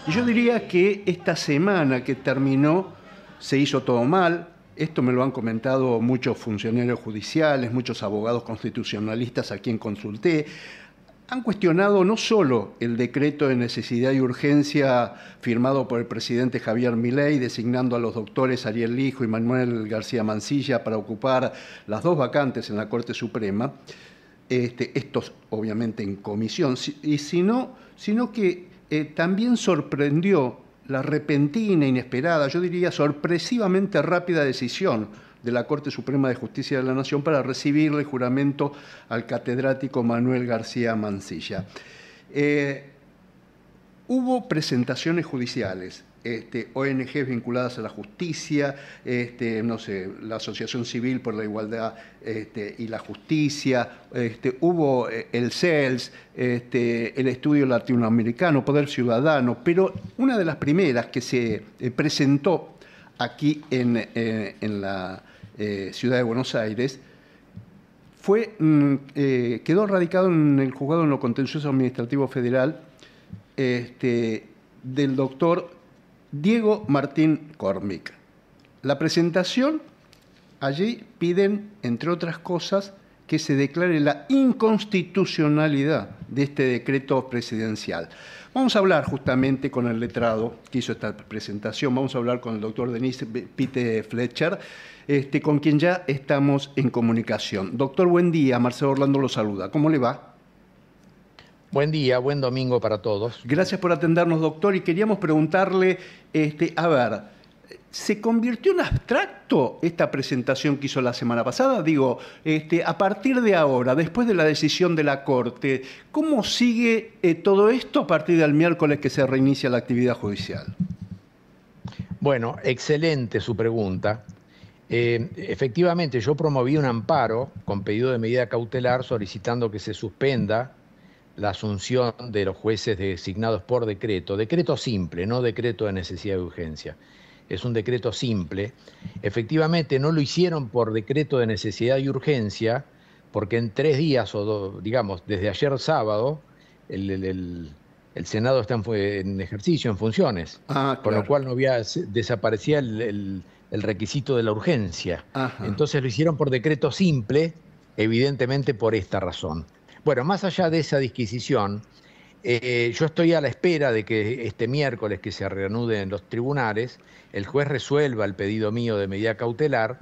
Y yo diría que esta semana que terminó se hizo todo mal. Esto me lo han comentado muchos funcionarios judiciales, muchos abogados constitucionalistas a quien consulté. Han cuestionado no solo el decreto de necesidad y urgencia firmado por el presidente Javier Milei, designando a los doctores Ariel Lijo y Manuel García Mansilla para ocupar las dos vacantes en la Corte Suprema, estos obviamente en comisión, sino que también sorprendió la repentina, inesperada, yo diría sorpresivamente rápida decisión de la Corte Suprema de Justicia de la Nación para recibirle juramento al catedrático Manuel García Mansilla. Hubo presentaciones judiciales, ONGs vinculadas a la justicia, no sé, la Asociación Civil por la Igualdad y la Justicia, hubo el CELS, el Estudio Latinoamericano, Poder Ciudadano, pero una de las primeras que se presentó aquí en la ciudad de Buenos Aires quedó radicado en el juzgado en lo contencioso administrativo federal del doctor Diego Martín Cormick. La presentación, allí piden, entre otras cosas, que se declare la inconstitucionalidad de este decreto presidencial. Vamos a hablar justamente con el letrado que hizo esta presentación, vamos a hablar con el doctor Denis Pite Fletcher, con quien ya estamos en comunicación. Doctor, buen día, Marcelo Orlando lo saluda. ¿Cómo le va? Buen día, buen domingo para todos. Gracias por atendernos, doctor, y queríamos preguntarle, a ver, ¿se convirtió en abstracto esta presentación que hizo la semana pasada? Digo, a partir de ahora, después de la decisión de la Corte, ¿cómo sigue todo esto a partir del miércoles que se reinicia la actividad judicial? Bueno, excelente su pregunta. Efectivamente, yo promoví un amparo con pedido de medida cautelar solicitando que se suspenda la asunción de los jueces designados por decreto simple, no decreto de necesidad de urgencia. Es un decreto simple. Efectivamente, no lo hicieron por decreto de necesidad y urgencia, porque en 3 días, digamos, desde ayer sábado, el Senado está en ejercicio, en funciones, claro. Con lo cual desaparecía el requisito de la urgencia. Ajá. Entonces lo hicieron por decreto simple, evidentemente por esta razón. Bueno, más allá de esa disquisición, yo estoy a la espera de que este miércoles que se reanude en los tribunales, el juez resuelva el pedido mío de medida cautelar.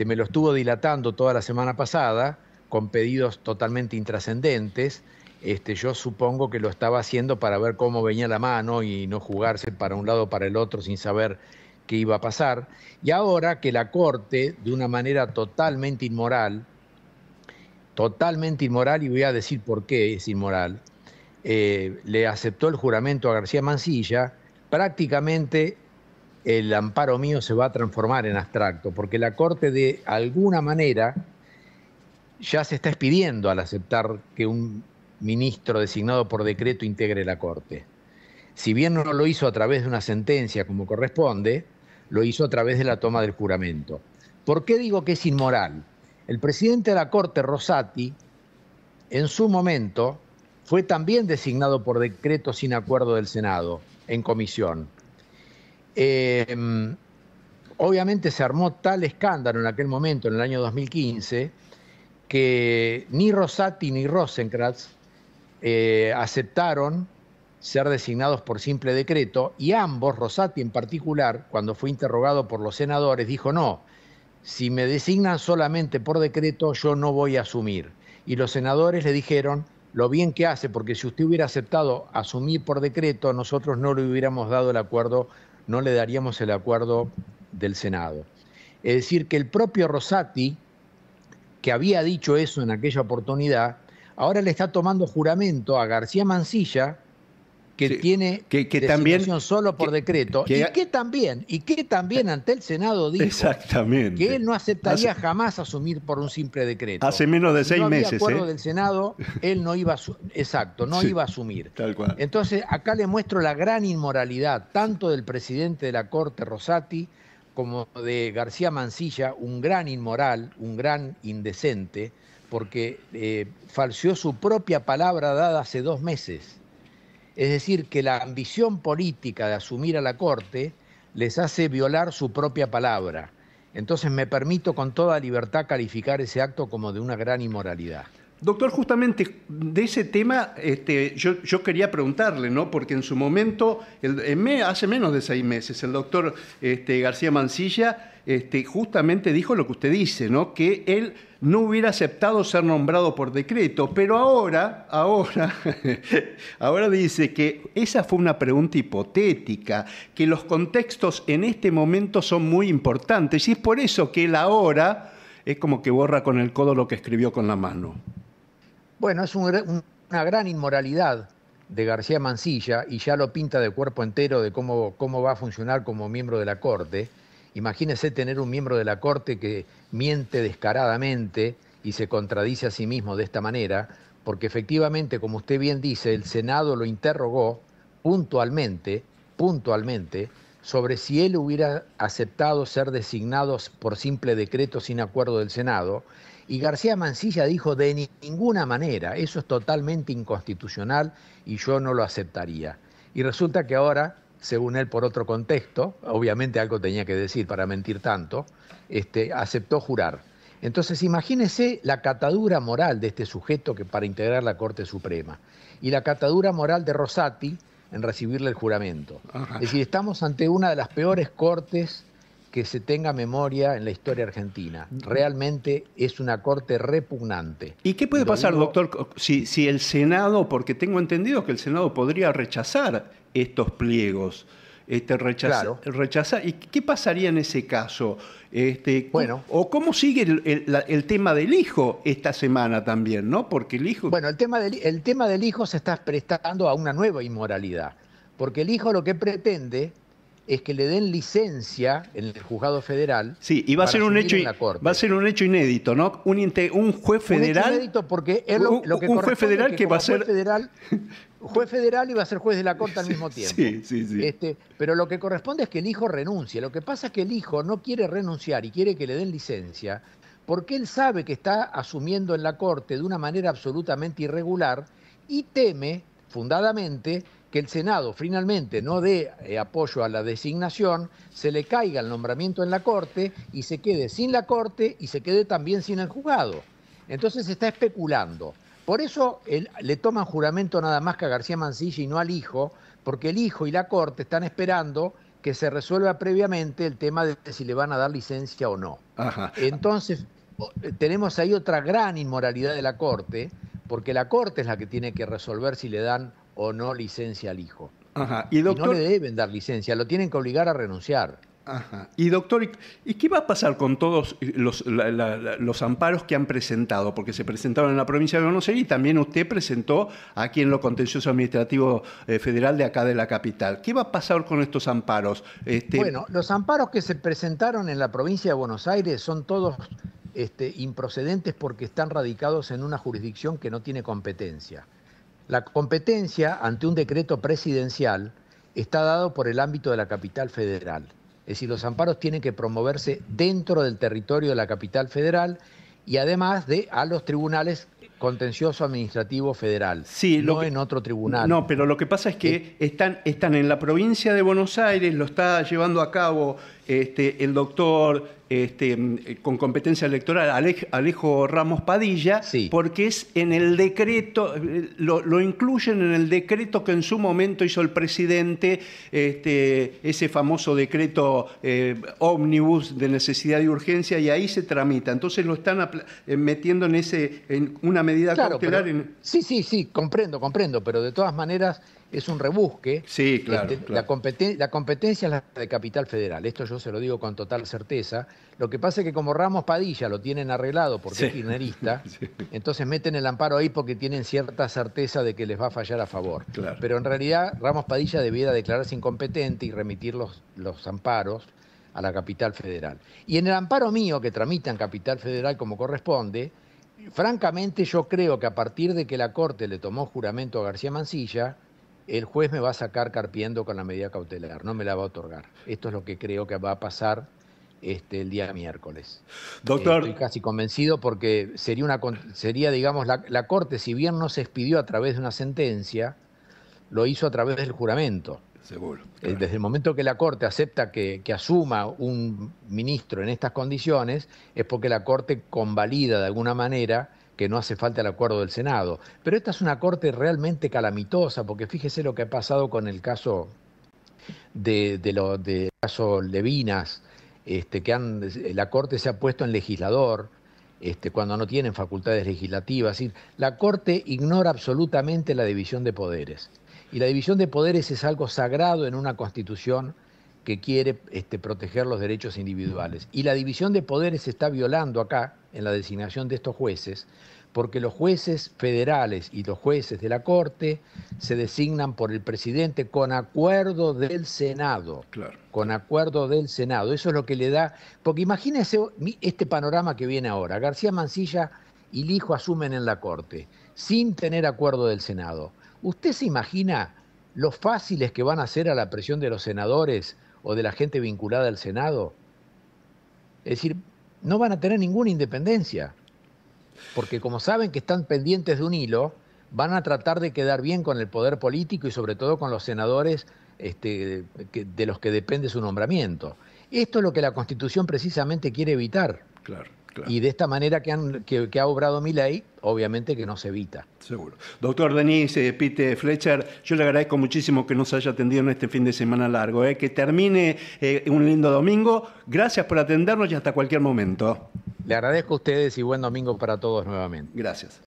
Me lo estuvo dilatando toda la semana pasada con pedidos totalmente intrascendentes. Yo supongo que lo estaba haciendo para ver cómo venía la mano y no jugarse para un lado o para el otro sin saber qué iba a pasar. Y ahora que la Corte, de una manera totalmente inmoral, y voy a decir por qué es inmoral, le aceptó el juramento a García Mansilla, prácticamente el amparo mío se va a transformar en abstracto, porque la Corte de alguna manera ya se está expidiendo al aceptar que un ministro designado por decreto integre la Corte. Si bien no lo hizo a través de una sentencia como corresponde, lo hizo a través de la toma del juramento. ¿Por qué digo que es inmoral? El presidente de la Corte, Rosati, en su momento fue también designado por decreto sin acuerdo del Senado, en comisión. Obviamente se armó tal escándalo en aquel momento, en el año 2015, que ni Rosati ni Rosenkrantz aceptaron ser designados por simple decreto, y ambos, Rosati en particular, cuando fue interrogado por los senadores, dijo no, si me designan solamente por decreto, yo no voy a asumir. Y los senadores le dijeron lo bien que hace, porque si usted hubiera aceptado asumir por decreto, nosotros no le hubiéramos dado el acuerdo, no le daríamos el acuerdo del Senado. Es decir, que el propio Rosati, que había dicho eso en aquella oportunidad, ahora le está tomando juramento a García Mansilla, que sí, tiene designación también, solo por decreto, y que también ante el Senado dijo que él no aceptaría jamás asumir por un simple decreto. Hace menos de 6 meses. Si no había acuerdo del Senado, él no iba a iba a asumir. Tal cual. Entonces, acá le muestro la gran inmoralidad, tanto del presidente de la Corte, Rosati, como de García Mansilla, un gran inmoral, un gran indecente, porque falseó su propia palabra dada hace 2 meses. Es decir, que la ambición política de asumir a la Corte les hace violar su propia palabra. Entonces me permito con toda libertad calificar ese acto como de una gran inmoralidad. Doctor, justamente de ese tema yo quería preguntarle, ¿no? Porque en su momento, hace menos de 6 meses, el doctor García Mansilla justamente dijo lo que usted dice, ¿no? Que él no hubiera aceptado ser nombrado por decreto, pero ahora dice que esa fue una pregunta hipotética, que los contextos en este momento son muy importantes y es por eso que él ahora es como que borra con el codo lo que escribió con la mano. Bueno, es una gran inmoralidad de García Mansilla y ya lo pinta de cuerpo entero de cómo va a funcionar como miembro de la Corte. Imagínese tener un miembro de la Corte que miente descaradamente y se contradice a sí mismo de esta manera, porque efectivamente, como usted bien dice, el Senado lo interrogó puntualmente, sobre si él hubiera aceptado ser designado por simple decreto sin acuerdo del Senado, y García Mansilla dijo de ninguna manera, eso es totalmente inconstitucional y yo no lo aceptaría. Y resulta que ahora, según él por otro contexto, obviamente algo tenía que decir para mentir tanto, aceptó jurar. Entonces imagínese la catadura moral de este sujeto que para integrar la Corte Suprema y la catadura moral de Rosati en recibirle el juramento. Ajá. Es decir, estamos ante una de las peores cortes que se tenga memoria en la historia argentina. Realmente es una corte repugnante. ¿Y qué puede pasar, doctor, si el Senado, porque tengo entendido que el Senado podría rechazar estos pliegos? Claro. Rechazar. ¿Y qué pasaría en ese caso? Bueno. ¿O cómo sigue el tema del hijo esta semana también, ¿no? Porque el hijo... Bueno, el tema del hijo se está prestando a una nueva inmoralidad. Porque el hijo lo que pretende es que le den licencia en el juzgado federal. Sí, y va a ser un hecho inédito, ¿no? Un juez federal. Un hecho inédito porque lo que un juez federal que va a ser juez federal y va a ser juez de la Corte al mismo tiempo. Sí. Pero lo que corresponde es que el hijo renuncie. Lo que pasa es que el hijo no quiere renunciar y quiere que le den licencia porque él sabe que está asumiendo en la Corte de una manera absolutamente irregular y teme fundadamente que el Senado finalmente no dé apoyo a la designación, se le caiga el nombramiento en la Corte y se quede sin la Corte y se quede también sin el juzgado. Entonces se está especulando. Por eso le toman juramento nada más que a García Mansilla y no al hijo, porque el hijo y la Corte están esperando que se resuelva previamente el tema de si le van a dar licencia o no. Ajá. Entonces tenemos ahí otra gran inmoralidad de la Corte, porque la Corte es la que tiene que resolver si le dan o no licencia al hijo. Ajá. Y no le deben dar licencia, lo tienen que obligar a renunciar. Ajá. Y doctor, ¿y qué va a pasar con todos los amparos que han presentado? Porque se presentaron en la provincia de Buenos Aires y también usted presentó aquí en lo contencioso administrativo federal de acá de la capital. ¿Qué va a pasar con estos amparos? Bueno, los amparos que se presentaron en la provincia de Buenos Aires son todos improcedentes porque están radicados en una jurisdicción que no tiene competencia. La competencia ante un decreto presidencial está dado por el ámbito de la capital federal. Es decir, los amparos tienen que promoverse dentro del territorio de la capital federal y además a los tribunales contencioso administrativo federal, sí, en otro tribunal. No, pero lo que pasa es que están en la provincia de Buenos Aires, lo está llevando a cabo el doctor con competencia electoral, Alejo Ramos Padilla, sí. Porque es en el decreto, lo incluyen en el decreto que en su momento hizo el presidente, ese famoso decreto ómnibus de necesidad y urgencia, y ahí se tramita. Entonces lo están metiendo en una medida cautelar. Sí, comprendo, pero de todas maneras es un rebusque. Sí, claro. La competencia es la de Capital Federal, esto yo se lo digo con total certeza. Lo que pasa es que como Ramos Padilla lo tienen arreglado porque es kirchnerista, entonces meten el amparo ahí porque tienen cierta certeza de que les va a fallar a favor. Claro. Pero en realidad Ramos Padilla debiera declararse incompetente y remitir los amparos a la Capital Federal. Y en el amparo mío que tramita en Capital Federal como corresponde, francamente yo creo que a partir de que la Corte le tomó juramento a García Mansilla, el juez me va a sacar carpiendo con la medida cautelar, no me la va a otorgar. Esto es lo que creo que va a pasar el día miércoles. Doctor. Estoy casi convencido porque sería digamos, la Corte, si bien no se expidió a través de una sentencia, lo hizo a través del juramento. Seguro. Claro. Desde el momento que la Corte acepta que asuma un ministro en estas condiciones, es porque la Corte convalida de alguna manera que no hace falta el acuerdo del Senado. Pero esta es una Corte realmente calamitosa, porque fíjese lo que ha pasado con el caso de caso Levinas, la Corte se ha puesto en legislador, cuando no tienen facultades legislativas. La Corte ignora absolutamente la división de poderes. Y la división de poderes es algo sagrado en una Constitución que quiere proteger los derechos individuales. Y la división de poderes se está violando acá, en la designación de estos jueces, porque los jueces federales y los jueces de la Corte se designan por el presidente con acuerdo del Senado. Claro. Con acuerdo del Senado. Eso es lo que le da... Porque imagínense este panorama que viene ahora. García Mansilla y Lijo asumen en la Corte, sin tener acuerdo del Senado. ¿Usted se imagina lo fáciles que van a ser a la presión de los senadores o de la gente vinculada al Senado? Es decir, no van a tener ninguna independencia, porque como saben que están pendientes de un hilo, van a tratar de quedar bien con el poder político y sobre todo con los senadores de los que depende su nombramiento. Esto es lo que la Constitución precisamente quiere evitar. Claro. Y de esta manera que ha obrado Milei, obviamente que no se evita. Seguro. Doctor Denis Pite Fletcher, yo le agradezco muchísimo que nos haya atendido en este fin de semana largo. Que termine un lindo domingo. Gracias por atendernos y hasta cualquier momento. Le agradezco a ustedes y buen domingo para todos nuevamente. Gracias.